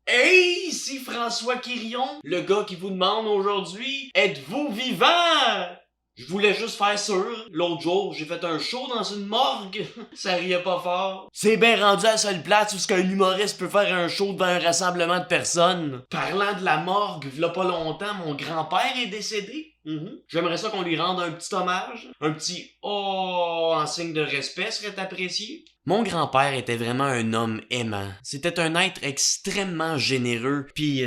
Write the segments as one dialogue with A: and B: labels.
A: Hey, ici François Quirion, le gars qui vous demande aujourd'hui, êtes-vous vivant? Je voulais juste faire sûr. L'autre jour, j'ai fait un show dans une morgue. Ça riait pas fort. C'est bien rendu à la seule place où un humoriste peut faire un show devant un rassemblement de personnes. Parlant de la morgue, v'là pas longtemps, mon grand-père est décédé. J'aimerais ça qu'on lui rende un petit hommage. Un petit oh en signe de respect serait apprécié. Mon grand-père était vraiment un homme aimant. C'était un être extrêmement généreux, pis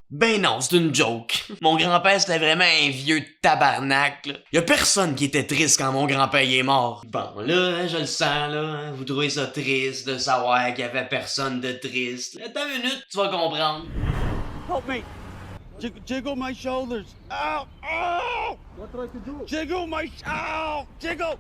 A: ben non, c'est une joke. Mon grand-père, c'était vraiment un vieux tabarnak, là. Y a personne qui était triste quand mon grand-père est mort. Bon, là, je le sens, là. Vous trouvez ça triste de savoir qu'il y avait personne de triste. Attends une minute, tu vas comprendre.
B: Help me! Jiggle my shoulders! Ow! Ow!
C: What do I have to do?
B: Jiggle my... Ow! Jiggle!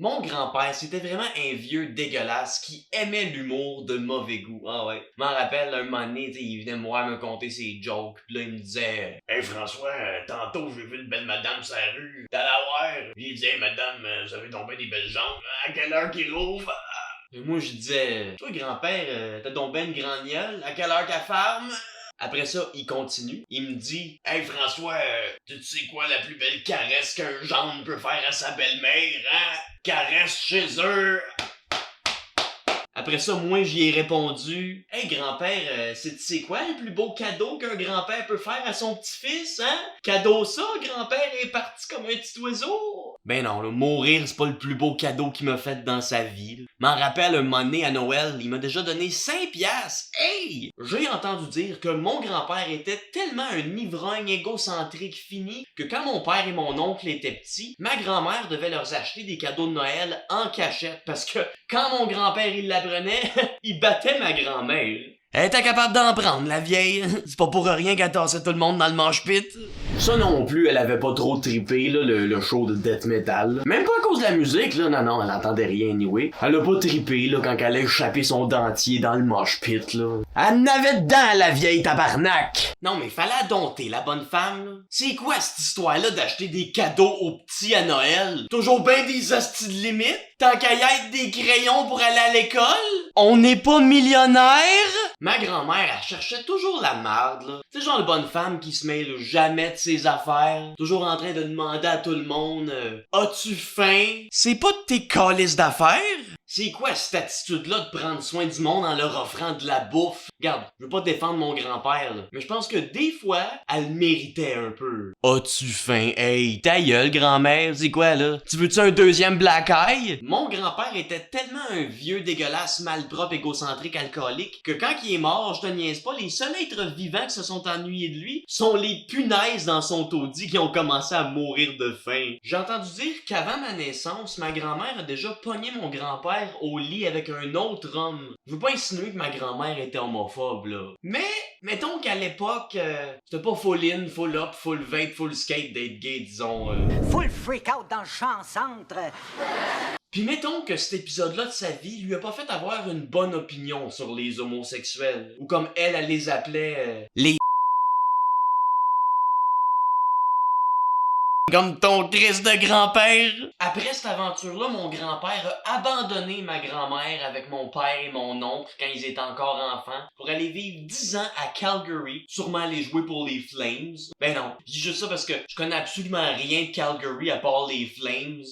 A: Mon grand-père, c'était vraiment un vieux dégueulasse qui aimait l'humour de mauvais goût. Ah ouais. Je m'en rappelle, un moment donné, il venait me voir me conter ses jokes. Pis là, il me disait « Hey François, tantôt j'ai vu une belle madame sur la rue. T'as la voir? » J'ai dit « Hey madame, vous avez donc bien des belles jambes. À quelle heure qu'il rouvre? » Et moi, je disais « Toi, grand-père, t'as donc ben une grande gueule. À quelle heure qu'elle ferme? » Après ça, il continue. Il me dit « Hey François, tu sais quoi la plus belle caresse qu'un gendre peut faire à sa belle-mère, hein? Caresse chez eux! » Après ça, moi, j'y ai répondu « Hey grand-père, c'est quoi le plus beau cadeau qu'un grand-père peut faire à son petit-fils, hein? Cadeau ça, grand-père est parti comme un petit oiseau! » Ben non, là, mourir, c'est pas le plus beau cadeau qu'il m'a fait dans sa vie. Là. M'en rappelle un moment donné à Noël, il m'a déjà donné 5 piastres. Hey! J'ai entendu dire que mon grand-père était tellement un ivrogne égocentrique fini que quand mon père et mon oncle étaient petits, ma grand-mère devait leur acheter des cadeaux de Noël en cachette parce que quand mon grand-père il l'apprenait, il battait ma grand-mère. Elle était capable d'en prendre, la vieille. C'est pas pour rien qu'elle tassait tout le monde dans le mosh-pit. Ça non plus, elle avait pas trop trippé, là, le show de death metal. Là. Même pas à cause de la musique, là. Non, elle entendait rien anyway. Elle a pas trippé, là, quand elle a échappé son dentier dans le mosh-pit, là. Elle n'avait dedans, la vieille tabarnak! Non, mais fallait dompter, la bonne femme, là. C'est quoi cette histoire-là d'acheter des cadeaux aux petits à Noël? Toujours ben des hosties de limite? Tant qu'à y être des crayons pour aller à l'école? On n'est pas millionnaire? Ma grand-mère, elle cherchait toujours la marde, là. C'est genre de bonne femme qui se mêle jamais de ses affaires. Toujours en train de demander à tout le monde as-tu faim? C'est pas de tes calices d'affaires? C'est quoi cette attitude-là de prendre soin du monde en leur offrant de la bouffe? Regarde, je veux pas défendre mon grand-père, là, mais je pense que des fois, elle méritait un peu. As-tu faim? Hey, ta gueule, grand-mère, c'est quoi, là? Tu veux-tu un deuxième black eye? Mon grand-père était tellement un vieux dégueulasse, malpropre, égocentrique, alcoolique, que quand il est mort, je te niaise pas, les seuls êtres vivants qui se sont ennuyés de lui sont les punaises dans son taudis qui ont commencé à mourir de faim. J'ai entendu dire qu'avant ma naissance, ma grand-mère a déjà pogné mon grand-père au lit avec un autre homme. Je veux pas insinuer que ma grand-mère était homophobe, là. Mais, mettons qu'à l'époque, c'était pas full in, full up, full vape, full skate d'être gay, disons.
D: Full freak out dans le champ centre.
A: Pis mettons que cet épisode-là de sa vie lui a pas fait avoir une bonne opinion sur les homosexuels. Ou comme elle les appelait, les comme ton Christ de grand-père. Après cette aventure-là, mon grand-père a abandonné ma grand-mère avec mon père et mon oncle quand ils étaient encore enfants pour aller vivre 10 ans à Calgary, sûrement aller jouer pour les Flames. Ben non, je dis juste ça parce que je connais absolument rien de Calgary à part les Flames.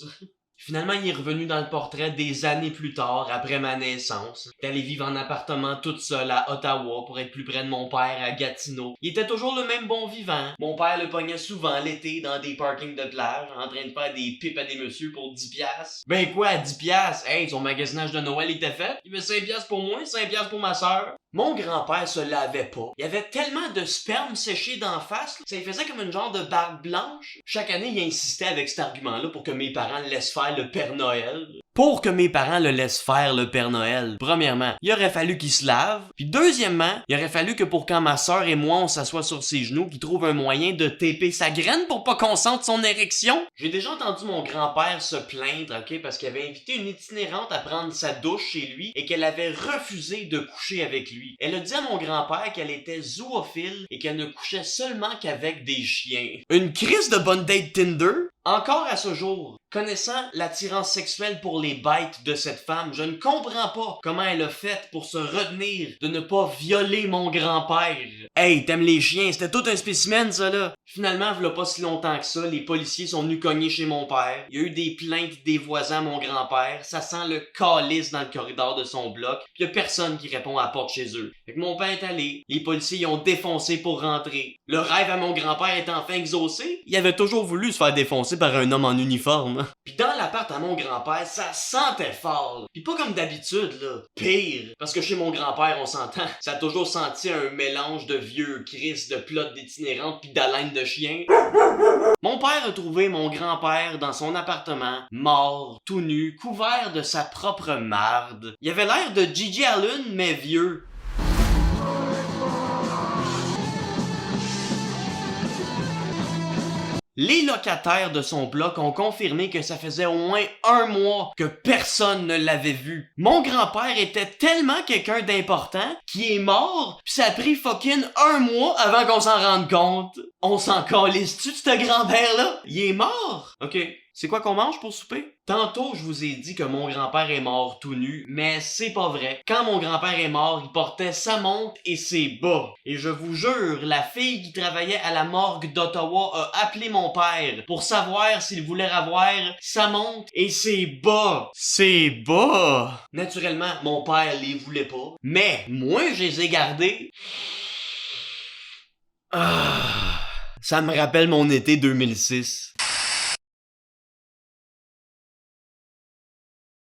A: Finalement, il est revenu dans le portrait des années plus tard, après ma naissance. Il est allé vivre en appartement toute seule à Ottawa pour être plus près de mon père à Gatineau. Il était toujours le même bon vivant. Mon père le pognait souvent l'été dans des parkings de plage, en train de faire des pipes à des messieurs pour 10 piastres. Ben quoi, à 10 piastres? Hey, son magasinage de Noël était fait. Il avait 5 piastres pour moi, 5 piastres pour ma sœur. Mon grand-père se lavait pas. Il y avait tellement de sperme séché d'en face, là, ça lui faisait comme une genre de barbe blanche. Chaque année, il insistait avec cet argument-là pour que mes parents le laissent faire le Père Noël. Pour que mes parents le laissent faire le Père Noël, premièrement, il aurait fallu qu'il se lave. Puis deuxièmement, il aurait fallu que pour quand ma sœur et moi on s'assoit sur ses genoux, qu'il trouve un moyen de taper sa graine pour pas qu'on sente son érection. J'ai déjà entendu mon grand-père se plaindre, ok, parce qu'il avait invité une itinérante à prendre sa douche chez lui et qu'elle avait refusé de coucher avec lui. Elle a dit à mon grand-père qu'elle était zoophile et qu'elle ne couchait seulement qu'avec des chiens. Une crise de bonne date Tinder? Encore à ce jour, connaissant l'attirance sexuelle pour les bêtes de cette femme, je ne comprends pas comment elle a fait pour se retenir de ne pas violer mon grand-père. Hey, t'aimes les chiens, c'était tout un spécimen ça là. Finalement, v'là pas si longtemps que ça, les policiers sont venus cogner chez mon père. Il y a eu des plaintes des voisins à mon grand-père, ça sent le calice dans le corridor de son bloc, pis y a personne qui répond à la porte chez eux. Fait que mon père est allé, les policiers y ont défoncé pour rentrer. Le rêve à mon grand-père est enfin exaucé. Il avait toujours voulu se faire défoncer par un homme en uniforme. Pis dans l'appart à mon grand-père, ça sentait fort. Pis pas comme d'habitude, là. Pire. Parce que chez mon grand-père, on s'entend, ça a toujours senti un mélange de vieux Christ, de plottes d'itinérante pis d'haleine de chien. Mon père a trouvé mon grand-père dans son appartement, mort, tout nu, couvert de sa propre marde. Il avait l'air de Gigi Allen, mais vieux. Les locataires de son bloc ont confirmé que ça faisait au moins 1 mois que personne ne l'avait vu. Mon grand-père était tellement quelqu'un d'important qu'il est mort, pis ça a pris fucking 1 mois avant qu'on s'en rende compte. On s'en calisse-tu de ce grand-père-là? Il est mort? Ok. C'est quoi qu'on mange pour souper? Tantôt, je vous ai dit que mon grand-père est mort tout nu, mais c'est pas vrai. Quand mon grand-père est mort, il portait sa montre et ses bas. Et je vous jure, la fille qui travaillait à la morgue d'Ottawa a appelé mon père pour savoir s'il voulait avoir sa montre et ses bas. Ses bas! Naturellement, mon père les voulait pas, mais moi, je les ai gardés. Ça me rappelle mon été 2006.